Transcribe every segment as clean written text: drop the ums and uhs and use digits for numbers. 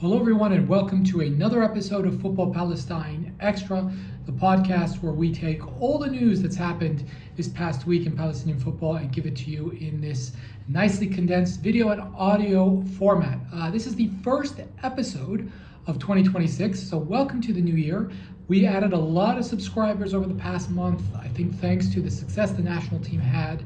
Hello, everyone, and welcome to another episode of Football Palestine Extra, the podcast where we take all the news that's happened this past week in Palestinian football and give it to you in this nicely condensed video and audio format. This is the first episode of 2026, so welcome to the new year. We added a lot of subscribers over the past month, I think thanks to the success the national team had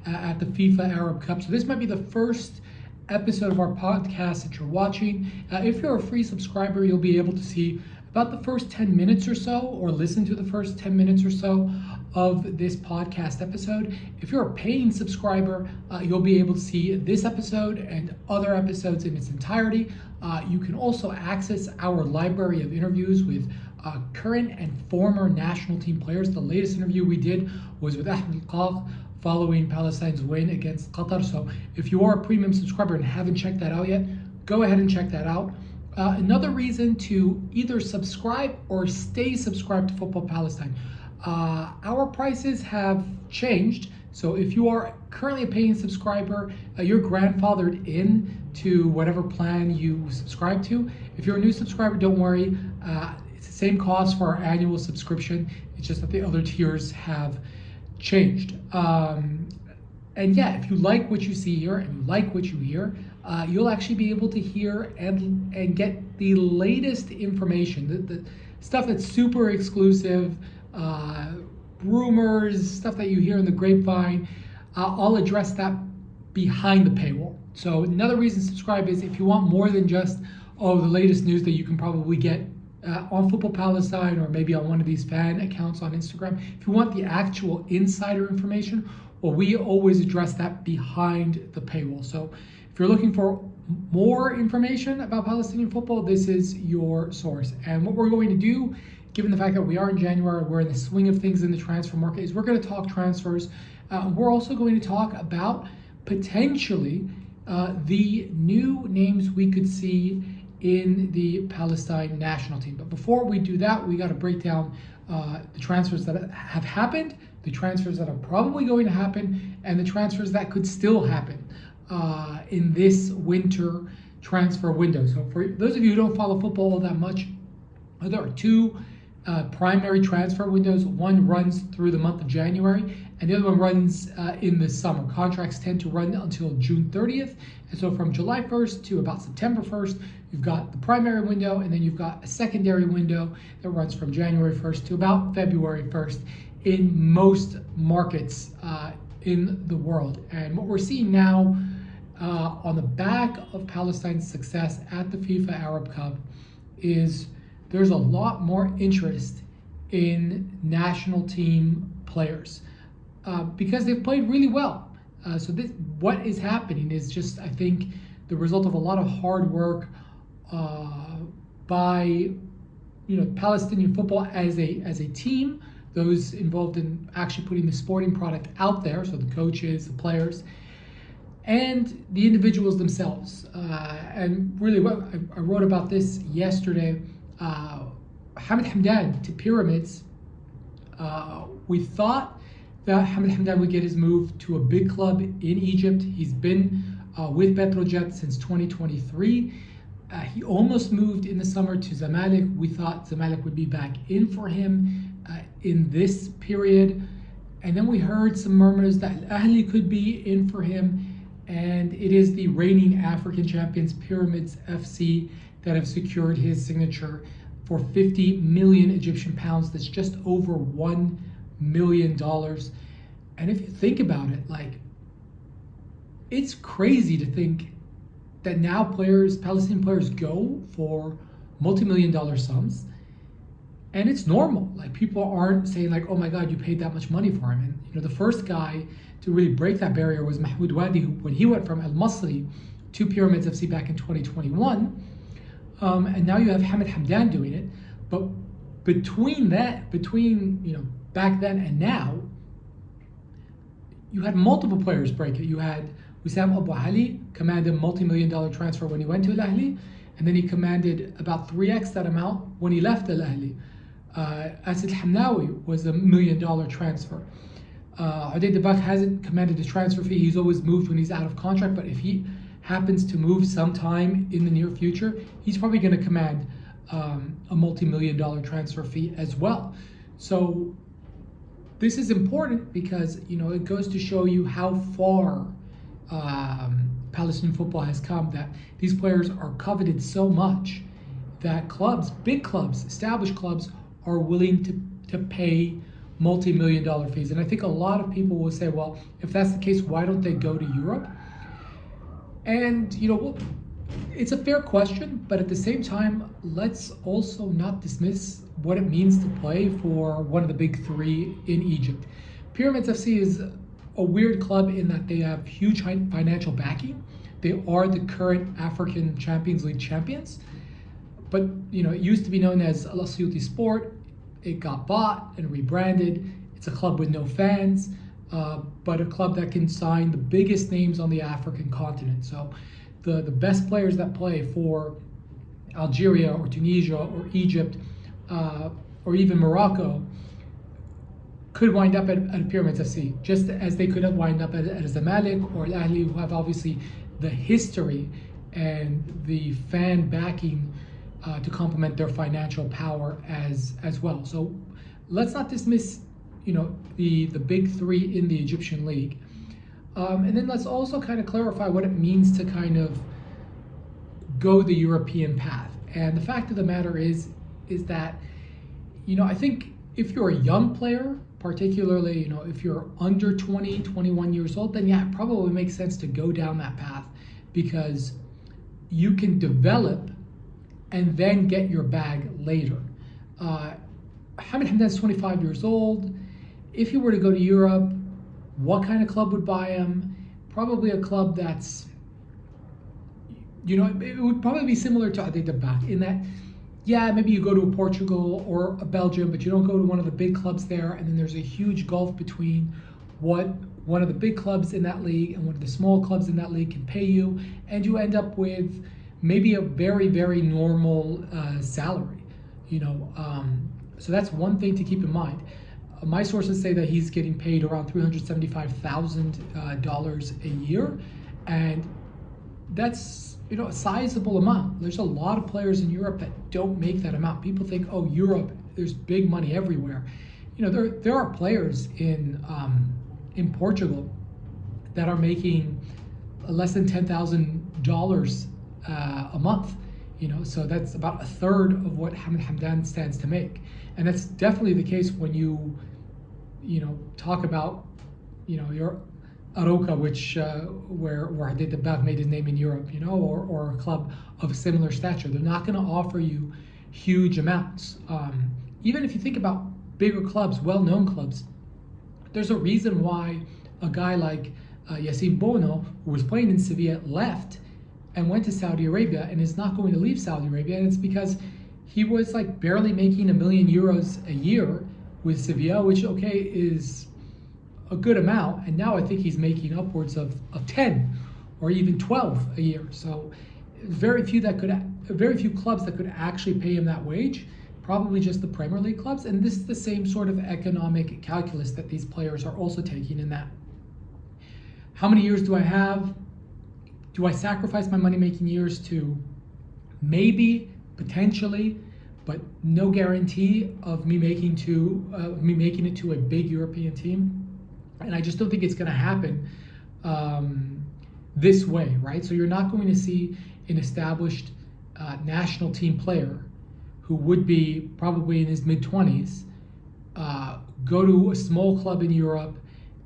at the FIFA Arab Cup. So this might be the first episode of our podcast that you're watching. If you're a free subscriber, you'll be able to see about the first 10 minutes or so, or listen to the first 10 minutes or so of this podcast episode. If you're a paying subscriber, you'll be able to see this episode and other episodes in its entirety. You can also access our library of interviews with current and former national team players. The latest interview we did was with Ahmed Al-Qaq following Palestine's win against Qatar. So if you are a premium subscriber and haven't checked that out yet, go ahead and check that out. Another reason to either subscribe or stay subscribed to Football Palestine. Our prices have changed. So if you are currently a paying subscriber, you're grandfathered in to whatever plan you subscribe to. If you're a new subscriber, don't worry. It's the same cost for our annual subscription. It's just that the other tiers have changed. And yeah, if you like what you see here and you like what you hear, you'll actually be able to hear and get the latest information, the stuff that's super exclusive, rumors, stuff that you hear in the grapevine. I'll address that behind the paywall. So another reason to subscribe is if you want more than just the latest news that you can probably get on Football Palestine or maybe on one of these fan accounts on Instagram. If you want the actual insider information, well, we always address that behind the paywall. So if you're looking for more information about Palestinian football, this is your source. And what we're going to do, given the fact that we are in January, we're in the swing of things in the transfer market, is we're going to talk transfers. We're also going to talk about potentially the new names we could see in the Palestine national team. But before we do that, we got to break down the transfers that have happened, the transfers that are probably going to happen, and the transfers that could still happen in this winter transfer window. So for those of you who don't follow football all that much, there are two primary transfer windows. One runs through the month of January, and the other one runs in the summer. Contracts tend to run until June 30th. And so from July 1st to about September 1st, you've got the primary window, and then you've got a secondary window that runs from January 1st to about February 1st in most markets in the world. And what we're seeing now on the back of Palestine's success at the FIFA Arab Cup is there's a lot more interest in national team players because they've played really well. So what is happening is just, I think, the result of a lot of hard work by Palestinian football as a team, those involved in actually putting the sporting product out there, so the coaches, the players, and the individuals themselves. And really, I wrote about this yesterday. Hamid Hamdan to Pyramids. We thought that Hamid Hamdan would get his move to a big club in Egypt. He's been with Petrojet since 2023. He almost moved in the summer to Zamalek. We thought Zamalek would be back in for him in this period. And then we heard some murmurs that Ahli could be in for him. And it is the reigning African champions, Pyramids FC, that have secured his signature for 50 million Egyptian pounds. That's just over $1 million. And if you think about it, it's crazy to think that now Palestinian players go for multi-million-dollar sums, and it's normal. People aren't saying oh my God, you paid that much money for him. And the first guy to really break that barrier was Mahmoud Wadi, when he went from Al Masri to Pyramids FC back in 2021. And now you have Hamid Hamdan doing it. But between back then and now, you had multiple players break it. You had Wissam Abu Ali commanded a multi-million-dollar transfer when he went to Al Ahly, and then he commanded about 3x that amount when he left Al Ahly. Asad Hamnawi was $1 million transfer. Udaid Dabak hasn't commanded a transfer fee. He's always moved when he's out of contract, but if he happens to move sometime in the near future, he's probably going to command a multi-million-dollar transfer fee as well. So this is important because, you know, it goes to show you how far Palestinian football has come, that these players are coveted so much that clubs, big clubs, established clubs, are willing to pay multi-million-dollar fees. And I think a lot of people will say, well, if that's the case, why don't they go to Europe? And, you know, well, it's a fair question, but at the same time, let's also not dismiss what it means to play for one of the big three in Egypt. Pyramids FC is a weird club in that they have huge financial backing. They are the current African Champions League champions. But, you know, it used to be known as Al Asyuti Sport. It got bought and rebranded. It's a club with no fans, but a club that can sign the biggest names on the African continent. So the best players that play for Algeria or Tunisia or Egypt or even Morocco could wind up at Pyramids FC, just as they could have wind up at Zamalek or Al Ahly, who have obviously the history and the fan backing to complement their financial power as well. So let's not dismiss, you know, the big three in the Egyptian league. And then let's also kind of clarify what it means to kind of go the European path. And the fact of the matter is that, you know, I think if you're a young player, particularly, you know, if you're under 20, 21 years old, then yeah, it probably makes sense to go down that path, because you can develop and then get your bag later. Hamid Hamdan's 25 years old. If he were to go to Europe, what kind of club would buy him? Probably a club that's, you know, it would probably be similar to Adi Dabak in that, yeah, maybe you go to a Portugal or a Belgium, but you don't go to one of the big clubs there, and then there's a huge gulf between what one of the big clubs in that league and one of the small clubs in that league can pay you, and you end up with maybe a very, very normal salary, you know. So that's one thing to keep in mind. My sources say that he's getting paid around $375,000 a year, and that's, you know, a sizable amount. There's a lot of players in Europe that don't make that amount. People think, oh, Europe, there's big money everywhere. You know, there are players in Portugal that are making less than $10,000 a month. You know, so that's about a third of what Hamid Hamdan stands to make, and that's definitely the case when you know, talk about, you know, your Aroca, which where Hadid Dabag made his name in Europe, you know, or a club of similar stature. They're not going to offer you huge amounts. Even if you think about bigger clubs, well-known clubs, there's a reason why a guy like Yassine Bono, who was playing in Sevilla, left and went to Saudi Arabia and is not going to leave Saudi Arabia, and it's because he was like barely making €1 million a year with Sevilla, which, okay, is a good amount, and now I think he's making upwards of 10 or even 12 a year. So very few clubs that could actually pay him that wage, probably just the Premier League clubs. And this is the same sort of economic calculus that these players are also taking in that. How many years do I have? Do I sacrifice my money-making years to maybe, potentially, but no guarantee of me making it to a big European team? And I just don't think it's going to happen this way, right? So you're not going to see an established national team player who would be probably in his mid-20s go to a small club in Europe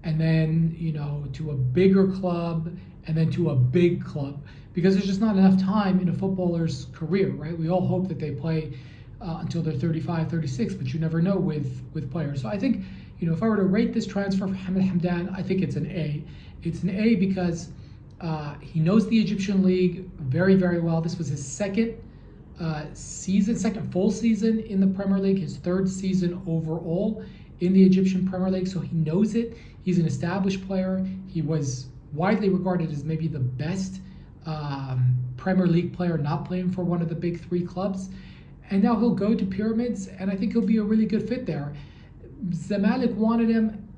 and then, you know, to a bigger club and then to a big club, because there's just not enough time in a footballer's career, right? We all hope that they play until they're 35, 36, but you never know with players. So I think, you know, if I were to rate this transfer for Hamid Hamdan, I think it's an A. It's an A because he knows the Egyptian league very, very well. This was his second full season in the Premier League, his third season overall in the Egyptian Premier League, so he knows it. He's an established player. He was widely regarded as maybe the best Premier League player not playing for one of the big three clubs. And now he'll go to Pyramids, and I think he'll be a really good fit there. Zamalek wanted him,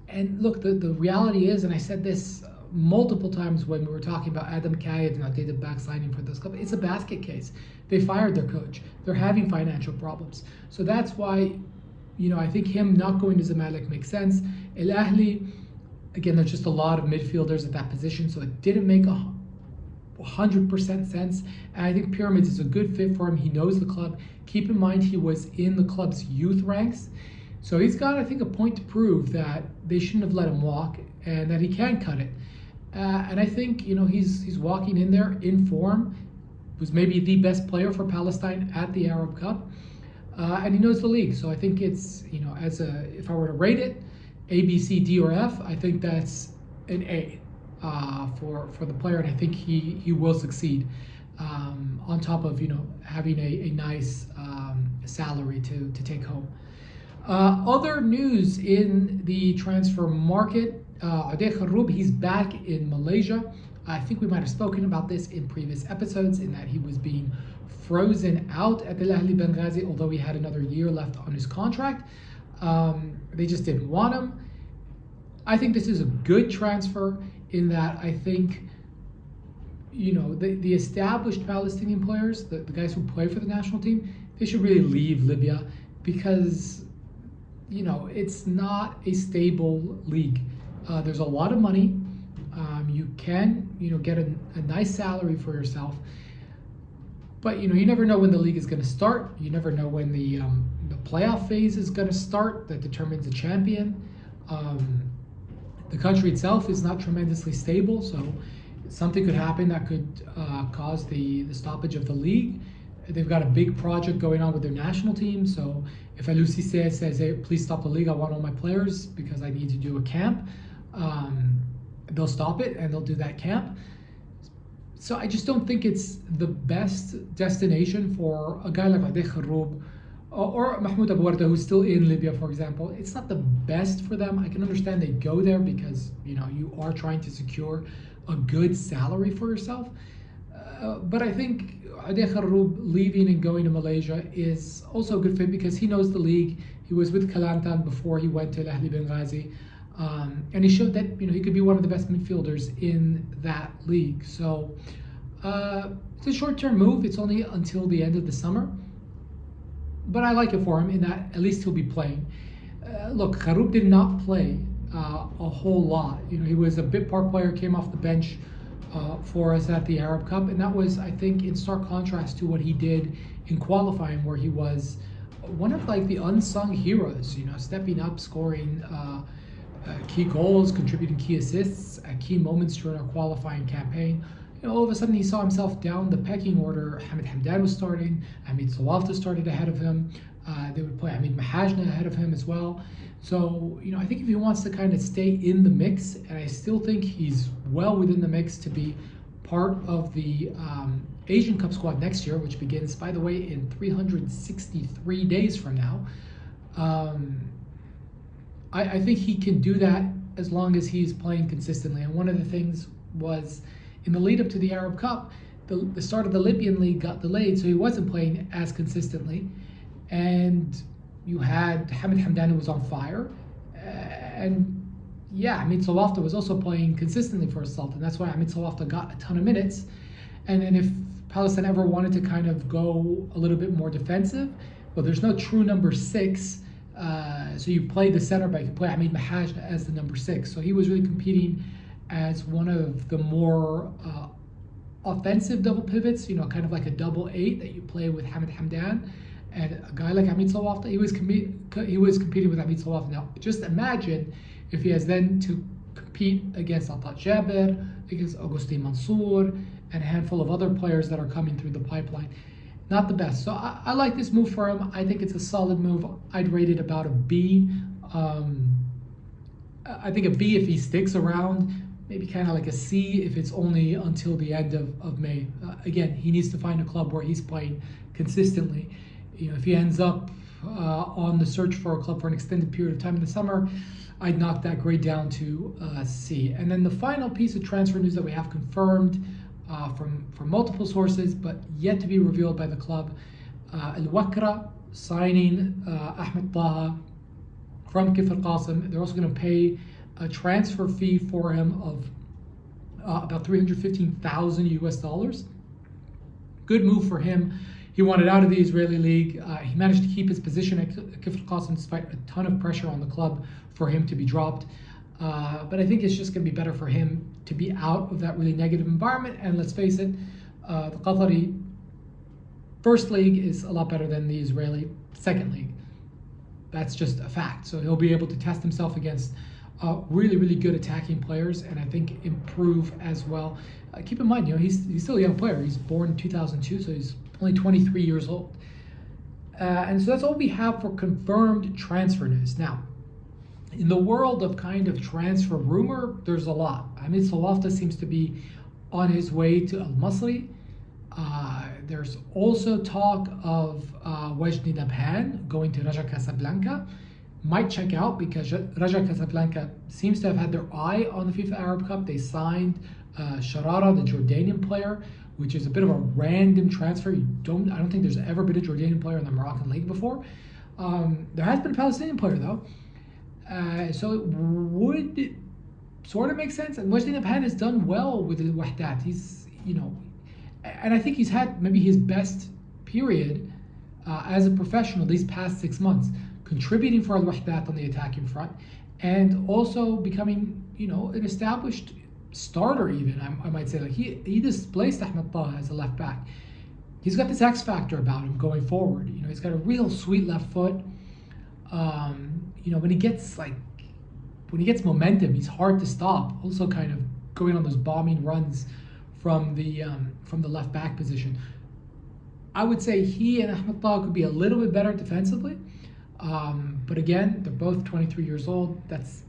and look, the reality is, and I said this multiple times when we were talking about Adam Kayed and outdated back signing for this club. It's a basket case. They fired their coach. They're having financial problems. So that's why, I think him not going to Zamalek makes sense. El Ahly, again, there's just a lot of midfielders at that position, so it didn't make 100% sense. And I think Pyramids is a good fit for him. He knows the club. Keep in mind he was in the club's youth ranks. So he's got, I think, a point to prove that they shouldn't have let him walk and that he can cut it. And I think, he's walking in there in form, was maybe the best player for Palestine at the Arab Cup. And he knows the league. So I think it's, if I were to rate it, A, B, C, D, or F, I think that's an A for the player. And I think he will succeed on top of, having a nice salary to take home. Other news in the transfer market, Adel Kharoub, he's back in Malaysia. I think we might have spoken about this in previous episodes in that he was being frozen out at Al Ahly Benghazi, although he had another year left on his contract. They just didn't want him. I think this is a good transfer in that I think, the established Palestinian players, the guys who play for the national team, they should really leave Libya because, it's not a stable league. There's a lot of money. You can, get a nice salary for yourself. But, you never know when the league is going to start. You never know when the playoff phase is going to start that determines the champion. The country itself is not tremendously stable, so something could happen that could cause the stoppage of the league. They've got a big project going on with their national team, so if Aliou Cissé says, hey, please stop the league, I want all my players because I need to do a camp, they'll stop it and they'll do that camp. So I just don't think it's the best destination for a guy like Adel Kharoub or Mahmoud Abu Warda, who's still in Libya, for example. It's not the best for them. I can understand they go there because you are trying to secure a good salary for yourself. But I think Adel Kharoub leaving and going to Malaysia is also a good fit because he knows the league. He was with Kelantan before he went to Al Ahly Benghazi. And he showed that he could be one of the best midfielders in that league. So it's a short-term move. It's only until the end of the summer. But I like it for him in that at least he'll be playing. Look, Kharoub did not play a whole lot. He was a bit part player, came off the bench for us at the Arab Cup, and that was, I think, in stark contrast to what he did in qualifying, where he was one of the unsung heroes. Stepping up, scoring key goals, contributing key assists at key moments during our qualifying campaign. All of a sudden he saw himself down the pecking order. Hamid Hamdan was starting, Hamid Sawalta started ahead of him. They would play Hamid Mahajna ahead of him as well. So, I think if he wants to kind of stay in the mix, and I still think he's well within the mix to be part of the Asian Cup squad next year, which begins, by the way, in 363 days from now. I think he can do that as long as he's playing consistently. And one of the things was, in the lead up to the Arab Cup, the start of the Libyan league got delayed, so he wasn't playing as consistently. And you had Hamid Hamdan, who was on fire. And Hamid Sawalta was also playing consistently for Sultan. That's why Hamid Sawalta got a ton of minutes. And then if Palestine ever wanted to kind of go a little bit more defensive, well, there's no true number 6. So you play the center back, you play Hamid Mahajna as the number 6. So he was really competing as one of the more offensive double pivots, kind of like a double 8 that you play with Hamid Hamdan. And a guy like Hamid Sawalta, he was competing with Hamid Sawalta. Now, just imagine if he has then to compete against Atat Jaber, against Augustin Mansour, and a handful of other players that are coming through the pipeline. Not the best. So I like this move for him. I think it's a solid move. I'd rate it about a B. I think a B if he sticks around, maybe kind of like a C if it's only until the end of May. Again, he needs to find a club where he's playing consistently. If he ends up on the search for a club for an extended period of time in the summer, I'd knock that grade down to C. And then the final piece of transfer news that we have confirmed from multiple sources, but yet to be revealed by the club, Al-Wakra signing Ahmed Taha from Kifr Qasim. They're also going to pay a transfer fee for him of about 315,000 US dollars. Good move for him. He wanted out of the Israeli league. He managed to keep his position at Kfr Qasim despite a ton of pressure on the club for him to be dropped. But I think it's just going to be better for him to be out of that really negative environment. And let's face it, the Qatari first league is a lot better than the Israeli second league. That's just a fact. So he'll be able to test himself against really, really good attacking players, and I think improve as well. Keep in mind, he's still a young player. He's born in 2002, so he's only 23 years old. And so that's all we have for confirmed transfer news. Now, in the world of kind of transfer rumor, there's a lot. Hamid Salafta seems to be on his way to Al Masri. There's also talk of Wajdi Nabhan going to Raja Casablanca. Might check out because Raja Casablanca seems to have had their eye on the FIFA Arab Cup. They signed Sharara, the Jordanian player, which is a bit of a random transfer. I don't think there's ever been a Jordanian player in the Moroccan league before. There has been a Palestinian player though. So it would sort of make sense. And Wajdi Nabhan has done well with the Wahdat. He's, and I think he's had maybe his best period as a professional these past 6 months, contributing for Al Wahdat on the attacking front, and also becoming, an established starter even, I might say. Like he displaced Ahmed Taha as a left back. He's got this X factor about him going forward. He's got a real sweet left foot. When he gets momentum, he's hard to stop. Also kind of going on those bombing runs from the left back position. I would say he and Ahmed Taha could be a little bit better defensively. But again, they're both 23 years old. That's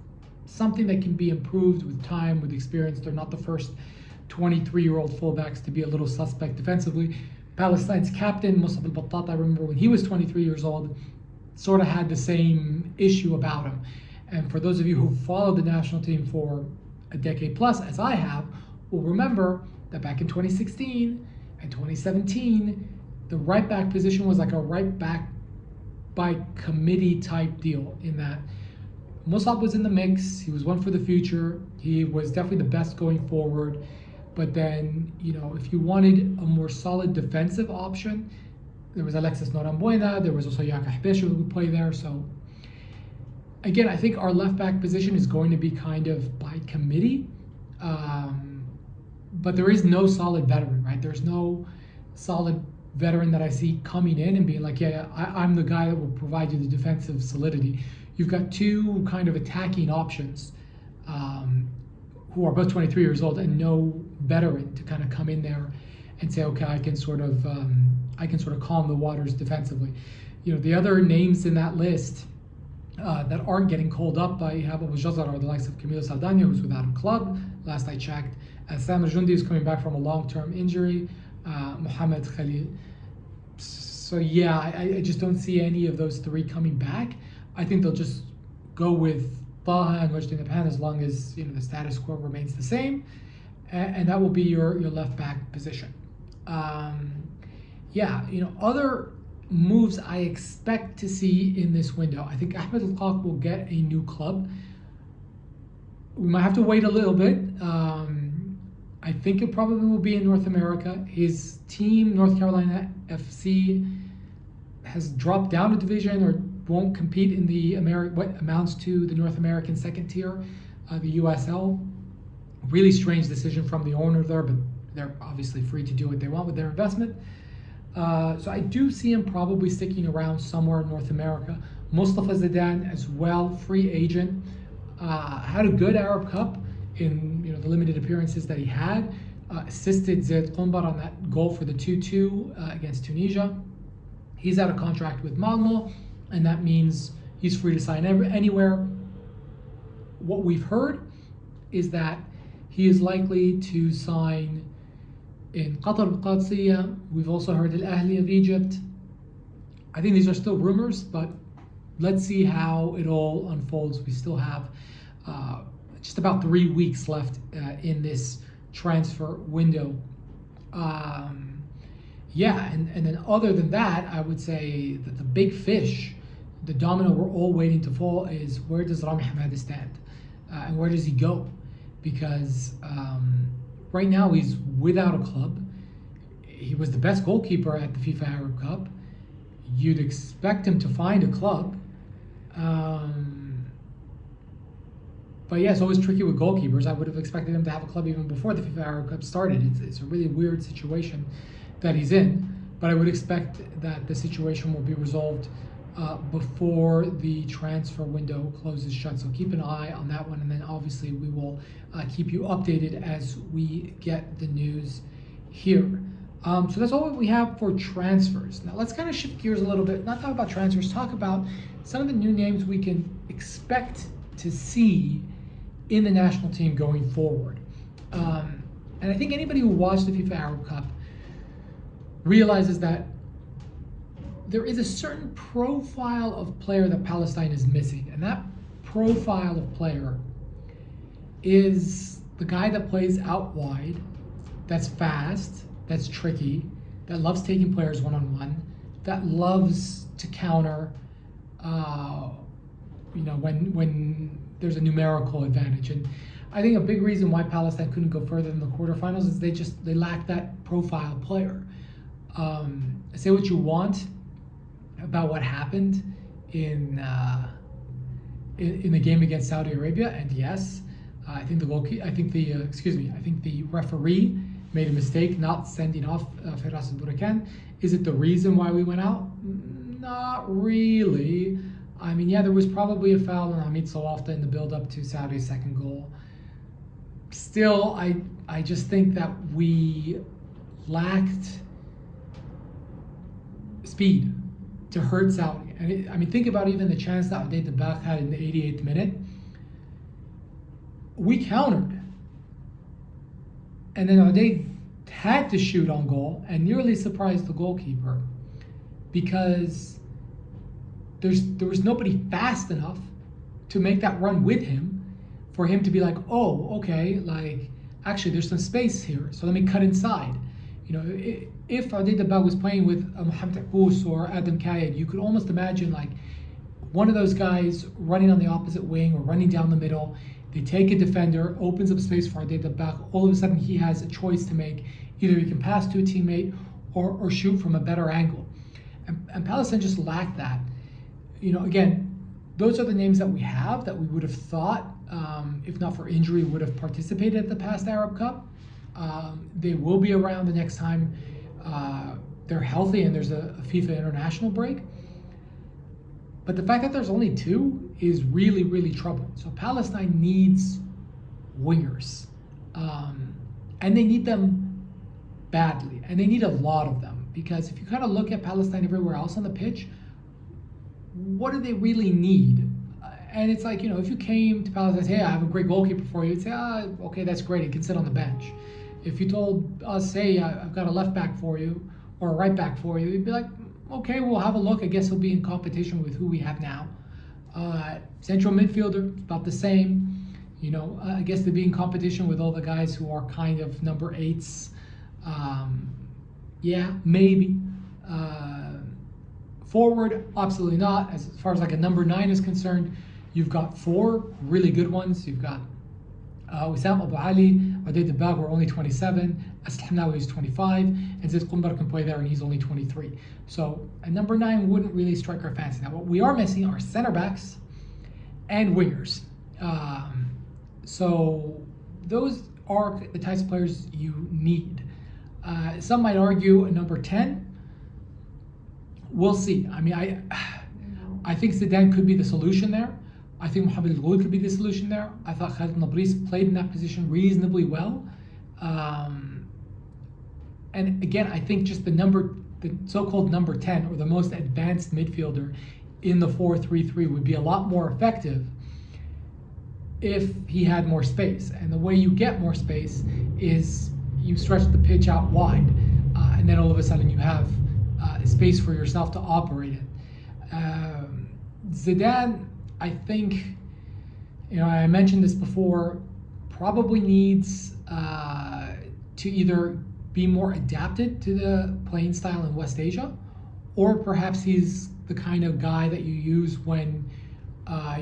something that can be improved with time, with experience. They're not the first 23-year-old fullbacks to be a little suspect defensively. Palestine's captain, Musab al-Battat, I remember when he was 23 years old, sort of had the same issue about him. And for those of you who followed the national team for a decade plus, as I have, will remember that back in 2016 and 2017, the right back position was like a right back by committee type deal, in that Musab was in the mix. He was one for the future. He was definitely the best going forward. But then, if you wanted a more solid defensive option, there was Alexis Norambuena, there was also Yaka Hbeshu who would play there. So again, I think our left back position is going to be kind of by committee. But there is no solid veteran, right? There's no solid veteran that I see coming in and being like, I'm the guy that will provide you the defensive solidity. You've got two kind of attacking options who are both 23 years old and no veteran to kind of come in there and say, okay, I can sort of calm the waters defensively. The other names in that list that aren't getting called up by Abu Jazar are the likes of Camilo Saldana, who's without a club, last I checked. Sam Jundi is coming back from a long-term injury. Mohamed Khalil. So yeah, I just don't see any of those three coming back. I think they'll just go with Taha and Wajdi Nabhan as long as the status quo remains the same, and that will be your left back position. Other moves I expect to see in this window. I think Ahmed Al-Qaq will get a new club. We might have to wait a little bit. I think it probably will be in North America. His team, North Carolina FC, has dropped down a division or won't compete in the what amounts to the North American second tier, the USL. Really strange decision from the owner there, but they're obviously free to do what they want with their investment. So I do see him probably sticking around somewhere in North America. Mustafa Zidane as well, free agent, had a good Arab Cup in the limited appearances that he had, assisted Zaid Qumbar on that goal for the 2-2 against Tunisia. He's out of contract with Malmo, and that means he's free to sign anywhere. What we've heard is that he is likely to sign in Qatar al-Qadsiya. We've also heard Al-Ahli of Egypt. I think these are still rumors, but let's see how it all unfolds. We still have just about 3 weeks left in this transfer window. And then other than that, I would say that the big fish, the domino we're all waiting to fall, is where does Rami Hamadi stand? And where does he go? Because right now he's without a club. He was the best goalkeeper at the FIFA Arab Cup. You'd expect him to find a club. But yeah, it's always tricky with goalkeepers. I would have expected him to have a club even before the FIFA Arab Cup started. It's a really weird situation that he's in. But I would expect that the situation will be resolved before the transfer window closes shut. So keep an eye on that one. And then obviously we will keep you updated as we get the news here. So that's all we have for transfers. Now let's kind of shift gears a little bit, not talk about transfers, talk about some of the new names we can expect to see in the national team going forward. And I think anybody who watched the FIFA Arab Cup realizes that there is a certain profile of player that Palestine is missing. And that profile of player is the guy that plays out wide, that's fast, that's tricky, that loves taking players one-on-one, that loves to counter when there's a numerical advantage. And I think a big reason why Palestine couldn't go further in the quarterfinals is they lack that profile player. Say what you want about what happened in the game against Saudi Arabia, and yes, I think the referee made a mistake not sending off Firas al-Burakan. Is it the reason why we went out? Not really. I mean, yeah, there was probably a foul on Hamid Salafta in the build-up to Saudi's second goal. Still, I just think that we lacked speed to hurt Saudi. And think about even the chance that Adel Dabakh had in the 88th minute. We countered. And then Adel had to shoot on goal and nearly surprised the goalkeeper because there was nobody fast enough to make that run with him for him to be like, oh, okay, like actually there's some space here, so let me cut inside. If Adel Dabakh was playing with Mohamed Akous or Adam Kayed, you could almost imagine like one of those guys running on the opposite wing or running down the middle. They take a defender, opens up space for Adel Dabakh. All of a sudden he has a choice to make. Either he can pass to a teammate or shoot from a better angle. And Palestine just lacked that. Again, those are the names that we have that we would have thought, if not for injury, would have participated at the past Arab Cup. They will be around the next time they're healthy and there's a FIFA international break. But the fact that there's only two is really, really troubling. So Palestine needs wingers. And they need them badly. And they need a lot of them. Because if you kind of look at Palestine everywhere else on the pitch, what do they really need? And it's like, if you came to Palestine and say, hey, I have a great goalkeeper for you, you'd say, okay, that's great. He can sit on the bench. If you told us, hey, I've got a left back for you or a right back for you, you'd be like, okay, we'll have a look. I guess he'll be in competition with who we have now. Central midfielder, about the same. I guess they'd be in competition with all the guys who are kind of number 8s. Yeah, maybe. Forward, absolutely not. As far as like a number 9 is concerned, you've got 4 really good ones. You've got Wissam Abu Ali, Adel Dabakh were only 27, Asl Hamnawi is 25, and Zaid Qumbar can play there and he's only 23. So a number 9 wouldn't really strike our fancy. Now what we are missing are center backs and wingers. So those are the types of players you need. Some might argue a number 10. We'll see. I think Zidane could be the solution there. I think Mohamed El Ghoul could be the solution there. I thought Khalid Nabris played in that position reasonably well. And again, I think just the so-called number 10 or the most advanced midfielder in the 4-3-3 would be a lot more effective if he had more space. And the way you get more space is you stretch the pitch out wide, and then all of a sudden you have space for yourself to operate in. Zidane, I think, I mentioned this before, probably needs to either be more adapted to the playing style in West Asia, or perhaps he's the kind of guy that you use when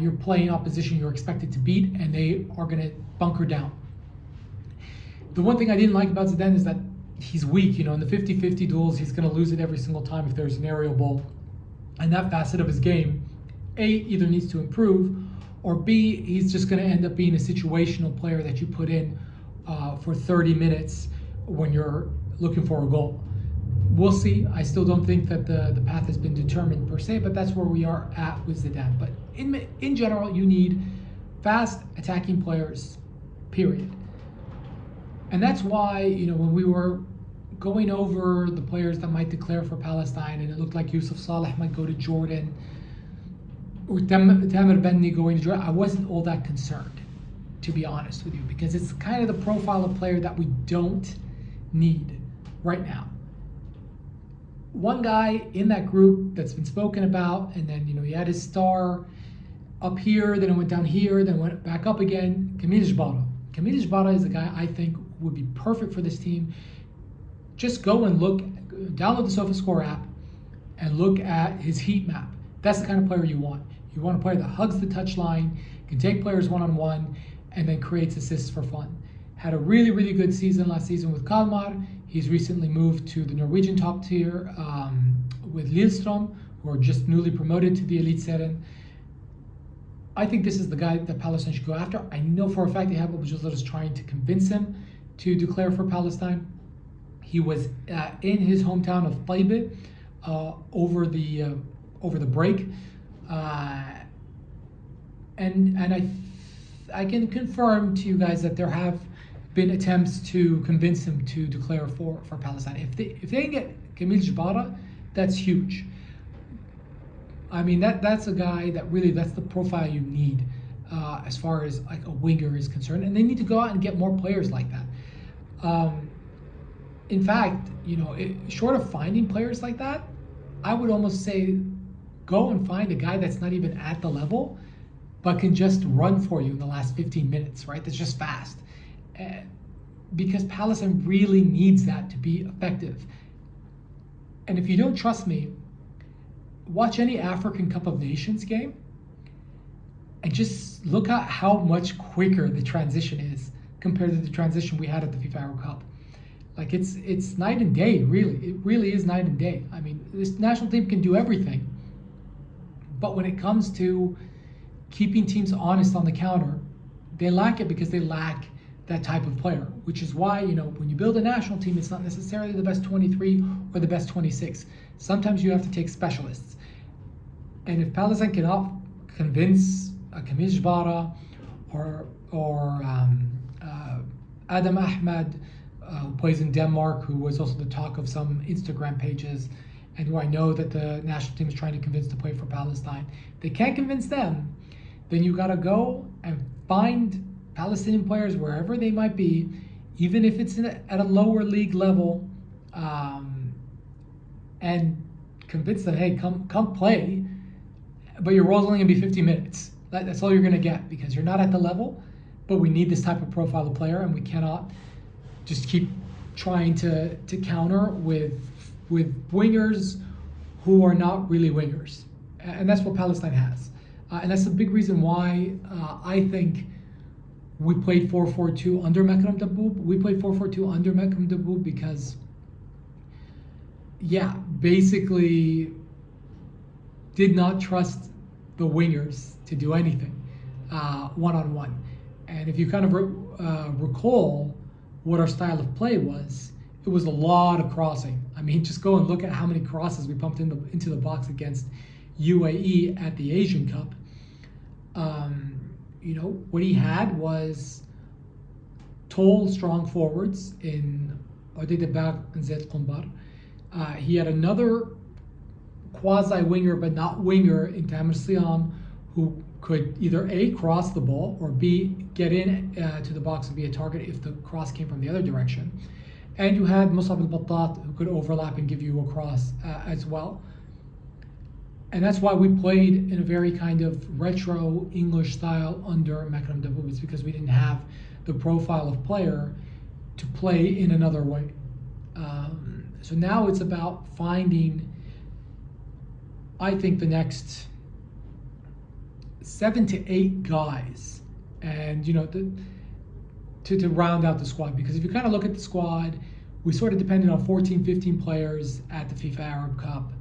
you're playing opposition you're expected to beat and they are going to bunker down. The one thing I didn't like about Zidane is that he's weak. In the 50-50 duels, he's going to lose it every single time if there's an aerial ball. And that facet of his game, A, either needs to improve, or B, he's just going to end up being a situational player that you put in for 30 minutes when you're looking for a goal. We'll see. I still don't think that the path has been determined per se, but that's where we are at with Zidane. But in general, you need fast attacking players, period. And that's why, when we were going over the players that might declare for Palestine, and it looked like Yusuf Saleh might go to Jordan, or Tamer Benni going to Jordan, I wasn't all that concerned, to be honest with you, because it's kind of the profile of player that we don't need right now. One guy in that group that's been spoken about, and then he had his star up here, then it went down here, then went back up again. Kamil Jbara. Kamil Jbara is a guy I think would be perfect for this team. Just go and download the SofaScore app and look at his heat map. That's the kind of player you want. You want a player that hugs the touchline, can take players one-on-one, and then creates assists for fun. Had a really, really good season last season with Kalmar. He's recently moved to the Norwegian top tier with Lillestrøm, who are just newly promoted to the Eliteserien. I think this is the guy that Palestine should go after. I know for a fact they have Abujazar is trying to convince him to declare for Palestine. He was in his hometown of Taibe over the break, and I can confirm to you guys that there have been attempts to convince him to declare for Palestine. If they can get Kamil Jbara, that's huge. I mean, that's a guy that really, that's the profile you need as far as like a winger is concerned, and they need to go out and get more players like that. In fact, short of finding players like that, I would almost say go and find a guy that's not even at the level, but can just run for you in the last 15 minutes, right? That's just fast. Because Palestine really needs that to be effective. And if you don't trust me, watch any African Cup of Nations game and just look at how much quicker the transition is compared to the transition we had at the FIFA Euro Cup. Like it's night and day, really. It really is night and day. I mean, this national team can do everything, but when it comes to keeping teams honest on the counter, they lack it because they lack that type of player, which is why, when you build a national team, it's not necessarily the best 23 or the best 26. Sometimes you have to take specialists. And if Palestine cannot convince a Kamil Jbara or Adam Ahmad, who plays in Denmark, who was also the talk of some Instagram pages, and who I know that the national team is trying to convince to play for Palestine, they can't convince them, then you gotta go and find Palestinian players wherever they might be, even if it's at a lower league level, and convince them, hey, come play, but your role's only gonna be 50 minutes. That's all you're gonna get, because you're not at the level, but we need this type of profile of player, and we cannot just keep trying to counter with wingers who are not really wingers. And that's what Palestine has. And that's the big reason why I think we played 4-4-2 under Mekram Daboub. We played 4-4-2 under Mekram Daboub because, basically did not trust the wingers to do anything one-on-one. And if you kind of recall what our style of play was, it was a lot of crossing. I mean, just go and look at how many crosses we pumped into the box against UAE at the Asian Cup. What he had was tall, strong forwards in Odeh Debag and Zed Qumbar. He had another quasi-winger, but not winger, in Tamer Siam, who could either A, cross the ball, or B, get in to the box and be a target if the cross came from the other direction. And you had Musab al-Battat, who could overlap and give you a cross as well. And that's why we played in a very kind of retro English style under Mekram Daboub. It's because we didn't have the profile of player to play in another way. So now it's about finding, I think, the next 7 to 8 guys. And to round out the squad, because if you kind of look at the squad, we sort of depended on 14, 15 players at the FIFA Arab Cup.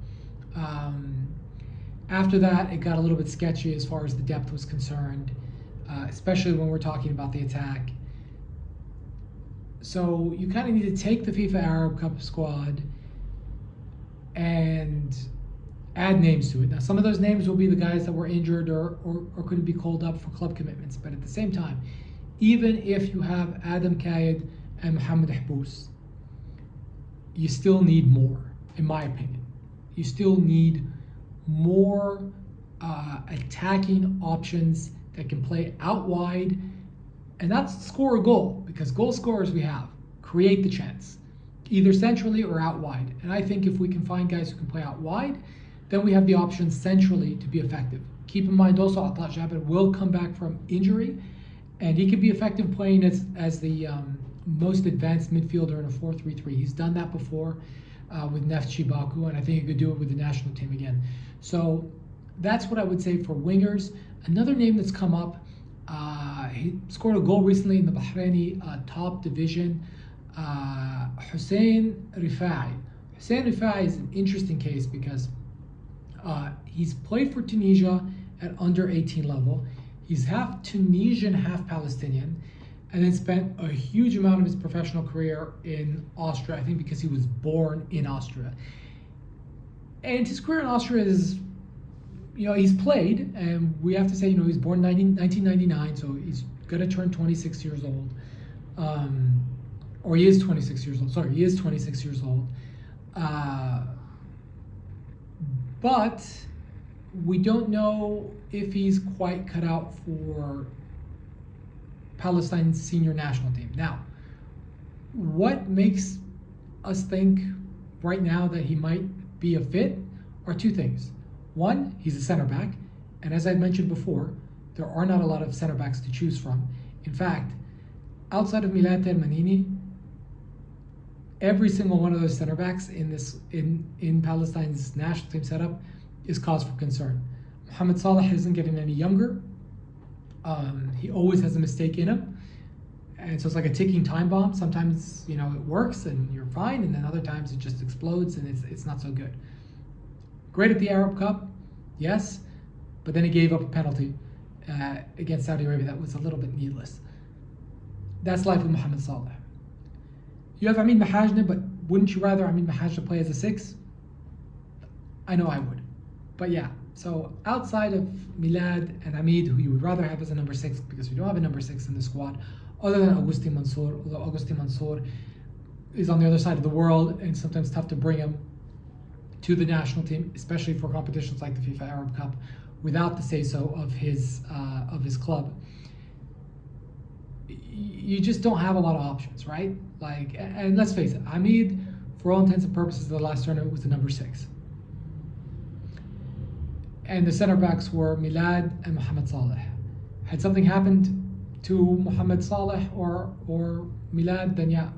After that, it got a little bit sketchy as far as the depth was concerned, especially when we're talking about the attack. So you kind of need to take the FIFA Arab Cup squad and add names to it. Now, some of those names will be the guys that were injured or couldn't be called up for club commitments. But at the same time, even if you have Adam Kayed and Mohamed Hbous, you still need more, in my opinion. You still need more attacking options that can play out wide and not score a goal, because goal scorers we have create the chance, either centrally or out wide. And I think if we can find guys who can play out wide, then we have the options centrally to be effective. Keep in mind also, Atal Jabir will come back from injury, and he could be effective playing as the most advanced midfielder in a 4-3-3. He's done that before with Neftchi Baku, and I think he could do it with the national team again. So that's what I would say for wingers. Another name that's come up, he scored a goal recently in the Bahraini top division, Hussein Rifai. Hussein Rifai is an interesting case because he's played for Tunisia at under 18 level. He's half Tunisian, half Palestinian, and then spent a huge amount of his professional career in Austria, I think because he was born in Austria. And his career in Austria is, he's played, and we have to say, he's born 1999, so he's going to turn 26 years old. Or he is 26 years old. Sorry, he is 26 years old. But we don't know if he's quite cut out for Palestine's senior national team. Now, what makes us think right now that he might be a fit are two things. One, he's a center back, and as I mentioned before, there are not a lot of center backs to choose from. In fact, outside of Milad Termanini, every single one of those center backs in Palestine's national team setup is cause for concern. Mohamed Salah isn't getting any younger. He always has a mistake in him, and so it's like a ticking time bomb. Sometimes it works and you're fine, and then other times it just explodes and it's not so good. Great at the Arab Cup, yes, but then he gave up a penalty against Saudi Arabia that was a little bit needless. That's life with Mohamed Salah. You have Amin Mahajna, but wouldn't you rather Amin Mahajna play as a 6? I know I would. But yeah, so outside of Milad and Hamid, who you would rather have as a number 6, because we don't have a number 6 in the squad, other than Agustin Mansour, although Agustin Mansour is on the other side of the world and sometimes tough to bring him to the national team, especially for competitions like the FIFA Arab Cup, without the say-so of his club. You just don't have a lot of options, right? And let's face it, Hamid, for all intents and purposes, the last tournament was the number 6. And the center backs were Milad and Mohamed Salah. Had something happened to Mohamed Salah or Milad, then yeah,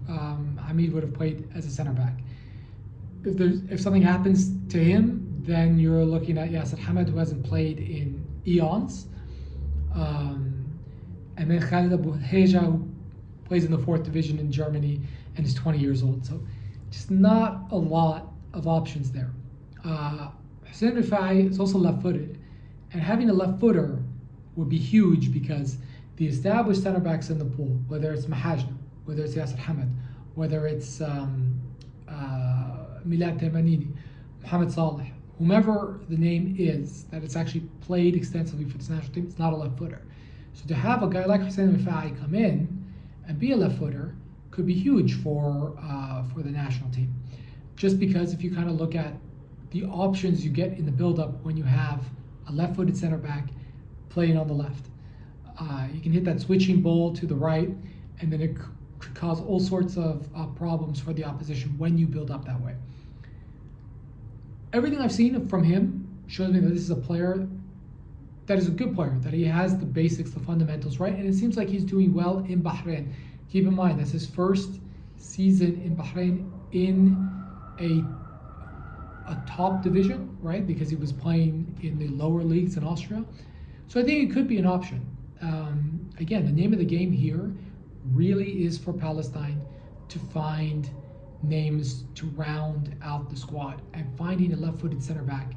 Hamid would have played as a center back. If something happens to him, then you're looking at Yasser Hamad, who hasn't played in eons. And then Khalid Abu Heja, who plays in the 4th division in Germany and is 20 years old. So just not a lot of options there. Hussein Rifai is also left-footed, and having a left footer would be huge because the established center backs in the pool, whether it's Mahajna, whether it's Yasser Hamad, whether it's Milad Termanini, Mohamed Salah, whomever the name is that it's actually played extensively for the national team, it's not a left footer. So to have a guy like Hussein Rifai come in and be a left footer could be huge for the national team. Just because if you kind of look at the options you get in the build-up when you have a left-footed center back playing on the left. You can hit that switching ball to the right, and then it could cause all sorts of problems for the opposition when you build up that way. Everything I've seen from him shows me that this is a player that is a good player, that he has the basics, the fundamentals right, and it seems like he's doing well in Bahrain. Keep in mind, that's his first season in Bahrain in a top division, right? Because he was playing in the lower leagues in Austria. So I think it could be an option. Again, the name of the game here really is for Palestine to find names to round out the squad, and finding a left-footed center back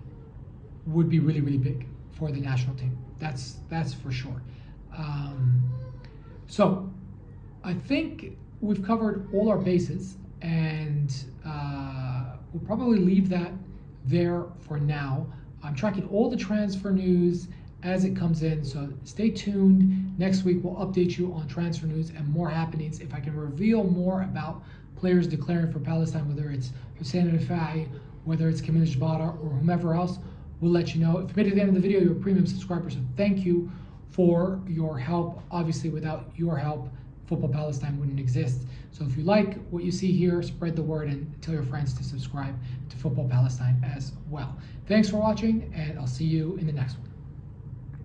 would be really, really big for the national team. That's for sure. So I think we've covered all our bases, and we'll probably leave that there for now. I'm tracking all the transfer news as it comes in, so stay tuned. Next week we'll update you on transfer news and more happenings. If I can reveal more about players declaring for Palestine, whether it's Hussein Al-Rifai, whether it's Kamil Jabata, or whomever else, we'll let you know. If you made it to the end of the video, you're a premium subscriber, so thank you for your help. Obviously, without your help, Football Palestine wouldn't exist. So if you like what you see here, spread the word and tell your friends to subscribe to Football Palestine as well. Thanks for watching, and I'll see you in the next one.